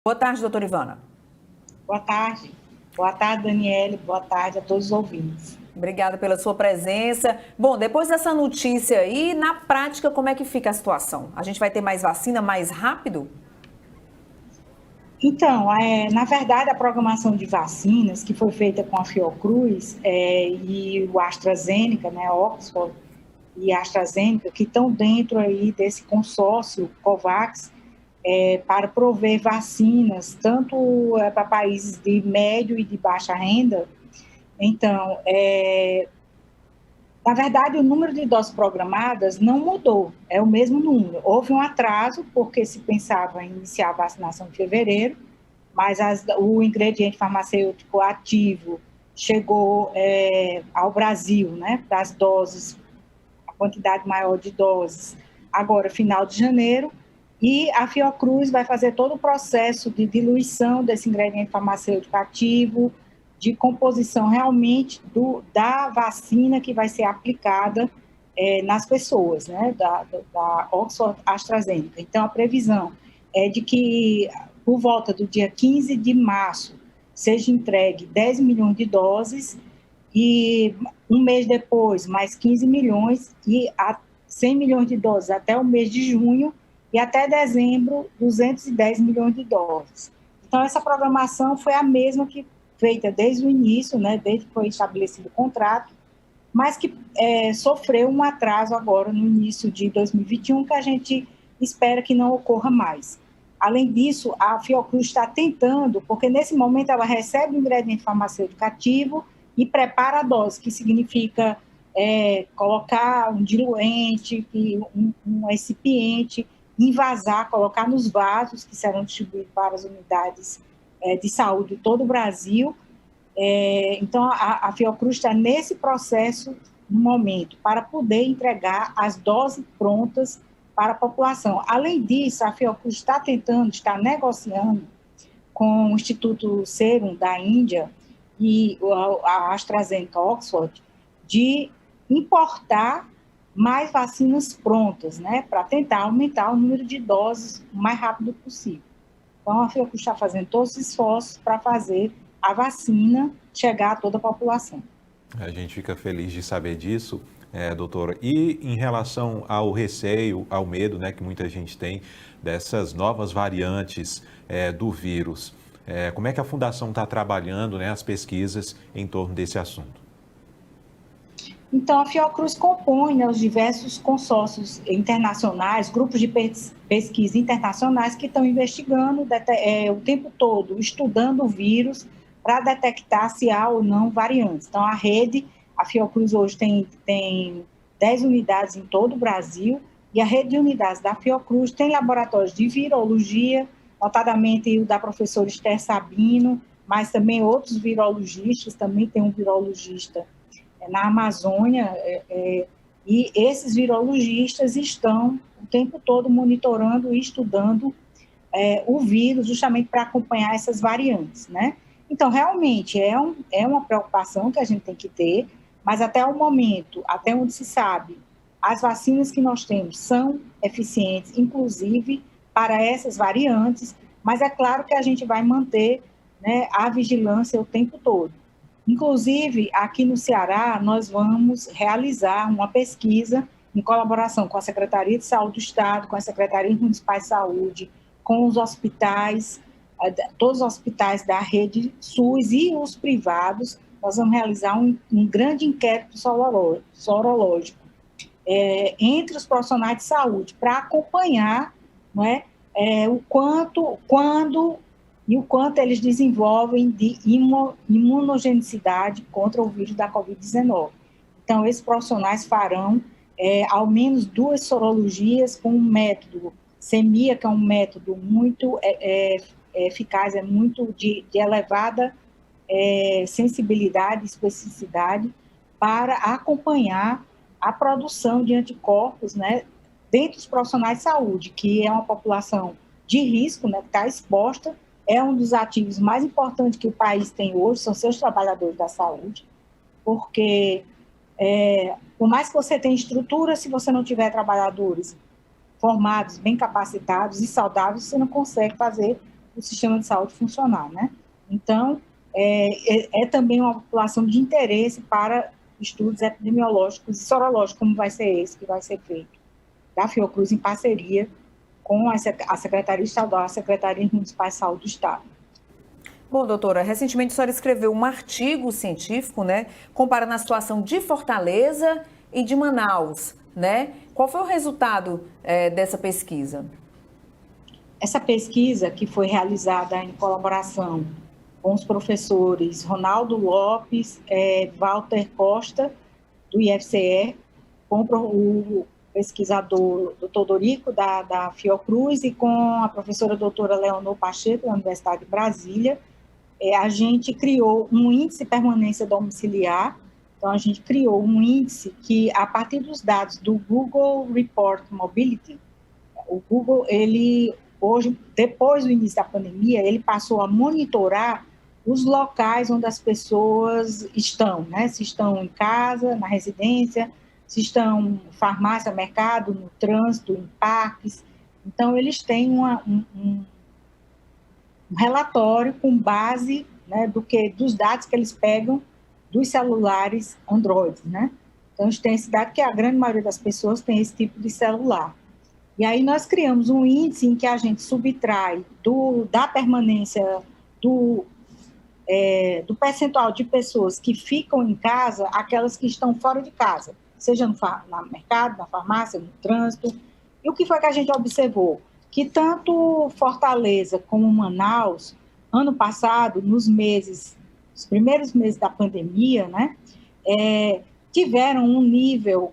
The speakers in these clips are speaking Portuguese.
Boa tarde, doutora Ivana. Boa tarde. Boa tarde, Daniele. Boa tarde a todos os ouvintes. Obrigada pela sua presença. Bom, depois dessa notícia aí, na prática, como é que fica a situação? A gente vai ter mais vacina mais rápido? Então, na verdade, a programação de vacinas que foi feita com a Fiocruz e o AstraZeneca, né, Oxford e AstraZeneca, que estão dentro aí desse consórcio COVAX, para prover vacinas, tanto para países de médio e de baixa renda. Então, na verdade, o número de doses programadas não mudou, é o mesmo número. Houve um atraso, porque se pensava em iniciar a vacinação em fevereiro, mas o ingrediente farmacêutico ativo chegou ao Brasil, né, para as doses, a quantidade maior de doses, agora, final de janeiro, e a Fiocruz vai fazer todo o processo de diluição desse ingrediente farmacêutico ativo, de composição realmente da vacina que vai ser aplicada nas pessoas, né, da Oxford AstraZeneca. Então, a previsão é de que, por volta do dia 15 de março, seja entregue 10 milhões de doses e um mês depois, mais 15 milhões e 100 milhões de doses até o mês de junho e até dezembro, 210 milhões de doses. Então, essa programação foi a mesma que feita desde o início, né, desde que foi estabelecido o contrato, mas que sofreu um atraso agora no início de 2021, que a gente espera que não ocorra mais. Além disso, a Fiocruz está tentando, porque nesse momento ela recebe o ingrediente farmacêutico ativo e prepara a dose, que significa colocar um diluente, um recipiente, envasar, colocar nos vasos que serão distribuídos para as unidades de saúde de todo o Brasil. Então, a Fiocruz está nesse processo no momento, para poder entregar as doses prontas para a população. Além disso, a Fiocruz está negociando com o Instituto Serum da Índia e a AstraZeneca Oxford de importar mais vacinas prontas, né, para tentar aumentar o número de doses o mais rápido possível. Então, a Fiocruz está fazendo todos os esforços para fazer a vacina chegar a toda a população. A gente fica feliz de saber disso, doutora. E em relação ao receio, ao medo, né, que muita gente tem dessas novas variantes do vírus, como é que a Fundação está trabalhando, né, as pesquisas em torno desse assunto? Então, a Fiocruz compõe, né, os diversos consórcios internacionais, grupos de pesquisa internacionais que estão investigando o tempo todo, estudando o vírus para detectar se há ou não variantes. Então, a Fiocruz hoje tem 10 unidades em todo o Brasil, e a rede de unidades da Fiocruz tem laboratórios de virologia, notadamente o da professora Esther Sabino, mas também outros virologistas, também tem um virologista na Amazônia, e esses virologistas estão o tempo todo monitorando e estudando o vírus, justamente para acompanhar essas variantes, né? Então, realmente, é uma preocupação que a gente tem que ter, mas até o momento, até onde se sabe, as vacinas que nós temos são eficientes, inclusive para essas variantes, mas é claro que a gente vai manter, né, a vigilância o tempo todo. Inclusive, aqui no Ceará, nós vamos realizar uma pesquisa em colaboração com a Secretaria de Saúde do Estado, com a Secretaria Municipal de Saúde, com os hospitais, todos os hospitais da rede SUS e os privados. Nós vamos realizar um grande inquérito sorológico entre os profissionais de saúde para acompanhar, não é, o quando e o quanto eles desenvolvem de imunogenicidade contra o vírus da Covid-19. Então, esses profissionais farão ao menos 2 sorologias com um método SEMIA, que é um método muito eficaz, muito de elevada sensibilidade e especificidade para acompanhar a produção de anticorpos, né, dentre os profissionais de saúde, que é uma população de risco, né, que está exposta. É um dos ativos mais importantes que o país tem hoje, são seus trabalhadores da saúde, porque por mais que você tenha estrutura, se você não tiver trabalhadores formados, bem capacitados e saudáveis, você não consegue fazer o sistema de saúde funcionar, né? Então, é também uma população de interesse para estudos epidemiológicos e sorológicos, como vai ser esse que vai ser feito da Fiocruz em parceria com a Secretaria Estadual, a Secretaria Municipal de Saúde do Estado. Bom, doutora, recentemente a senhora escreveu um artigo científico, né, comparando a situação de Fortaleza e de Manaus, né? Qual foi o resultado dessa pesquisa? Essa pesquisa, que foi realizada em colaboração com os professores Ronaldo Lopes, Walter Costa, do IFCE, com o pesquisador Dr. Dorico, da Fiocruz, e com a professora doutora Leonor Pacheco, da Universidade de Brasília, a gente criou um índice de permanência domiciliar. Então, a gente criou um índice que, a partir dos dados do Google Report Mobility, o Google, ele, hoje, depois do início da pandemia, ele passou a monitorar os locais onde as pessoas estão, né? Se estão em casa, na residência, se estão em farmácia, mercado, no trânsito, em parques. Então, eles têm um relatório com base, né, dos dados que eles pegam dos celulares Android, né? Então, a gente tem esse dado que a grande maioria das pessoas tem esse tipo de celular. E aí nós criamos um índice em que a gente subtrai da permanência do percentual de pessoas que ficam em casa, aquelas que estão fora de casa, seja no mercado, na farmácia, no trânsito. E o que foi que a gente observou? Que tanto Fortaleza como Manaus, ano passado, os primeiros meses da pandemia, né, tiveram um nível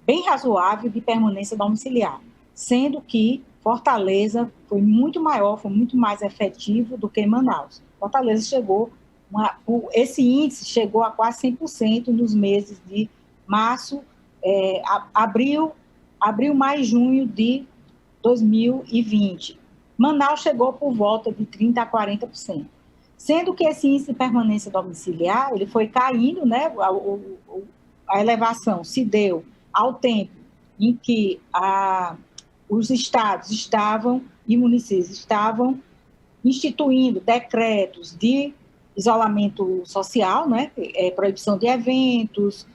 bem razoável de permanência domiciliar, sendo que Fortaleza foi muito maior, foi muito mais efetivo do que Manaus. Fortaleza esse índice chegou a quase 100% nos meses de março, abril, maio e junho de 2020. Manaus chegou por volta de 30% a 40%. Sendo que esse índice de permanência domiciliar, ele foi caindo, né? A elevação se deu ao tempo em que os estados e municípios estavam instituindo decretos de isolamento social, né? Proibição de eventos,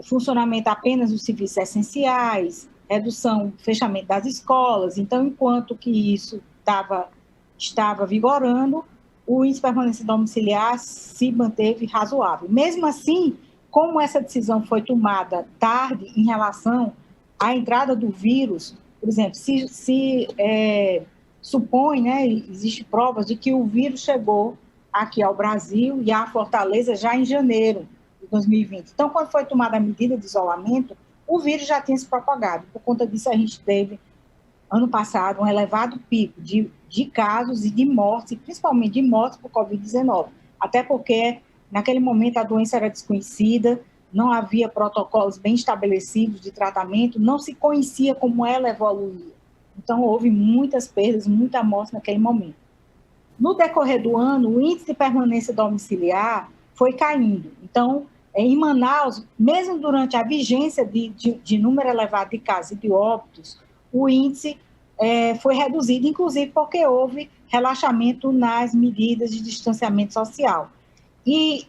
funcionamento apenas dos serviços essenciais, redução, fechamento das escolas. Então, enquanto que isso estava vigorando, o índice de permanência domiciliar se manteve razoável. Mesmo assim, como essa decisão foi tomada tarde em relação à entrada do vírus, por exemplo, se supõe, né, existe provas de que o vírus chegou aqui ao Brasil e à Fortaleza já em janeiro de 2020. Então, quando foi tomada a medida de isolamento, o vírus já tinha se propagado. Por conta disso, a gente teve, ano passado, um elevado pico de casos e de mortes, principalmente de mortes por Covid-19. Até porque, naquele momento, a doença era desconhecida, não havia protocolos bem estabelecidos de tratamento, não se conhecia como ela evoluía. Então, houve muitas perdas, muita morte naquele momento. No decorrer do ano, o índice de permanência domiciliar foi caindo. Então, em Manaus, mesmo durante a vigência de número elevado de casos e de óbitos, o índice foi reduzido, inclusive porque houve relaxamento nas medidas de distanciamento social. E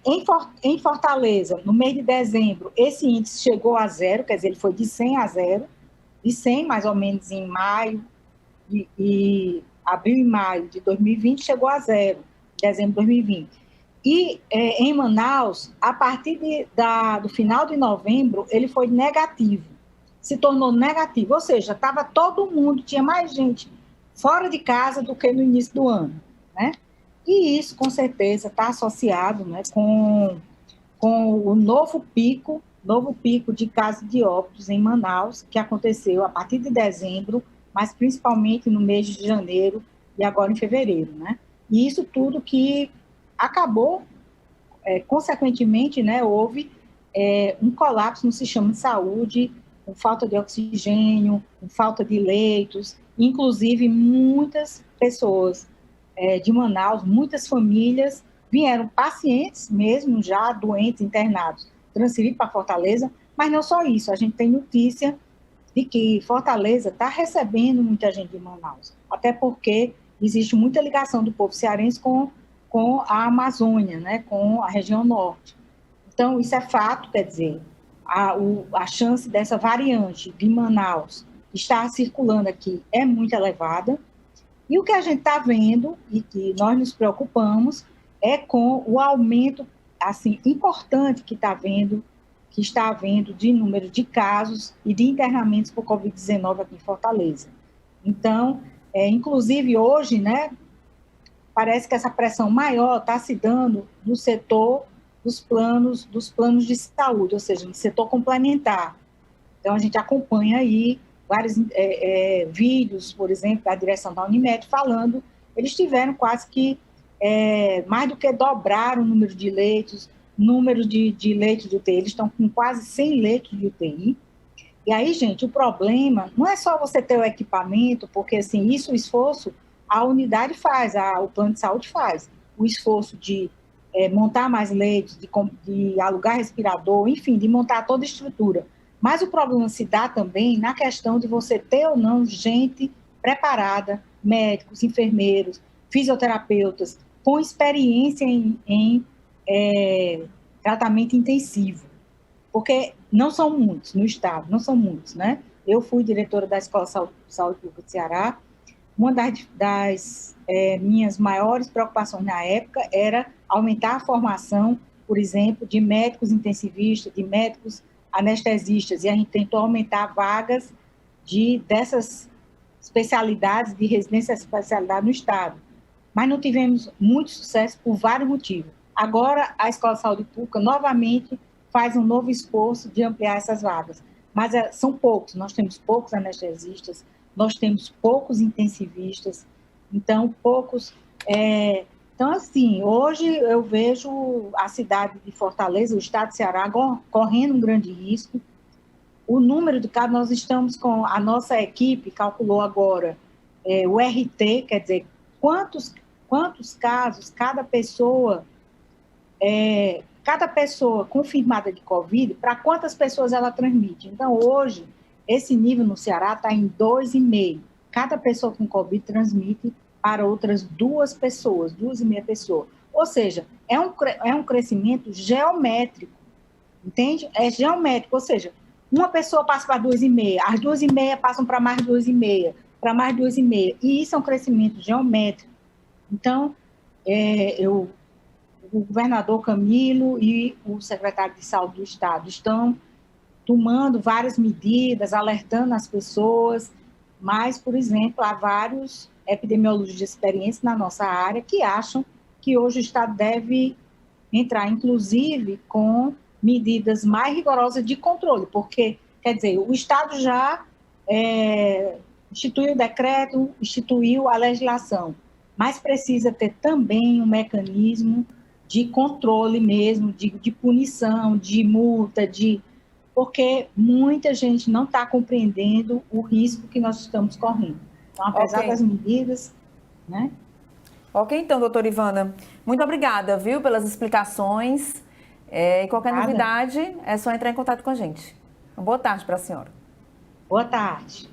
em Fortaleza, no mês de dezembro, esse índice chegou a zero, quer dizer, ele foi de 100 a 0, de 100 mais ou menos em maio, e abril e maio de 2020 chegou a zero, em dezembro de 2020. E em Manaus, a partir do final de novembro, ele foi negativo, se tornou negativo, ou seja, estava todo mundo, tinha mais gente fora de casa do que no início do ano, né? E isso, com certeza, está associado, né, com o novo pico de casos de óbitos em Manaus, que aconteceu a partir de dezembro, mas principalmente no mês de janeiro e agora em fevereiro, né? E isso tudo que acabou, consequentemente, né, houve um colapso no sistema de saúde, com falta de oxigênio, com falta de leitos, inclusive muitas pessoas de Manaus, muitas famílias vieram, pacientes mesmo, já doentes, internados, transferidos para Fortaleza, mas não só isso, a gente tem notícia de que Fortaleza está recebendo muita gente de Manaus, até porque existe muita ligação do povo cearense com a Amazônia, né, com a região norte. Então, isso é fato, quer dizer, a chance dessa variante de Manaus estar circulando aqui é muito elevada. E o que a gente está vendo, e que nós nos preocupamos, é com o aumento assim, importante que está havendo de número de casos e de internamentos por Covid-19 aqui em Fortaleza. Então, inclusive hoje, né, parece que essa pressão maior está se dando no setor dos planos de saúde, ou seja, no setor complementar. Então, a gente acompanha aí vários vídeos, por exemplo, da direção da Unimed falando, eles tiveram quase que mais do que dobrar o número de leitos, número de leitos de UTI, eles estão com quase 100 leitos de UTI. E aí, gente, o problema não é só você ter o equipamento, porque assim, isso o esforço a unidade faz, o plano de saúde faz, o esforço de montar mais leitos, de alugar respirador, enfim, de montar toda a estrutura. Mas o problema se dá também na questão de você ter ou não gente preparada, médicos, enfermeiros, fisioterapeutas, com experiência em tratamento intensivo. Porque não são muitos no estado, não são muitos, né? Eu fui diretora da Escola de Saúde Pública do Ceará. Uma das minhas maiores preocupações na época era aumentar a formação, por exemplo, de médicos intensivistas, de médicos anestesistas, e a gente tentou aumentar vagas dessas especialidades, de residência de especialidade no estado. Mas não tivemos muito sucesso por vários motivos. Agora, a Escola de Saúde Pública, novamente, faz um novo esforço de ampliar essas vagas. Mas são poucos, nós temos poucos anestesistas, nós temos poucos intensivistas, então, poucos... Então, assim, hoje eu vejo a cidade de Fortaleza, o estado de Ceará, correndo um grande risco. O número de casos, nós estamos com... A nossa equipe calculou agora o RT, quer dizer, quantos casos cada pessoa confirmada de Covid, para quantas pessoas ela transmite. Então, hoje, esse nível no Ceará está em 2,5. Cada pessoa com Covid transmite para outras 2,5 pessoas. Ou seja, é um crescimento geométrico, entende? É geométrico, ou seja, uma pessoa passa para 2,5, as 2,5 passam para mais 2,5, para mais 2,5, e isso é um crescimento geométrico. Então, o governador Camilo e o secretário de Saúde do Estado estão tomando várias medidas, alertando as pessoas, mas, por exemplo, há vários epidemiologistas de experiência na nossa área que acham que hoje o Estado deve entrar, inclusive, com medidas mais rigorosas de controle, porque, quer dizer, o Estado já instituiu o decreto, instituiu a legislação, mas precisa ter também um mecanismo de controle mesmo, de punição, de multa, porque muita gente não está compreendendo o risco que nós estamos correndo. Então, apesar das medidas, né? Ok, então, doutora Ivana, muito obrigada, viu, pelas explicações. E qualquer novidade, é só entrar em contato com a gente. Boa tarde para a senhora. Boa tarde.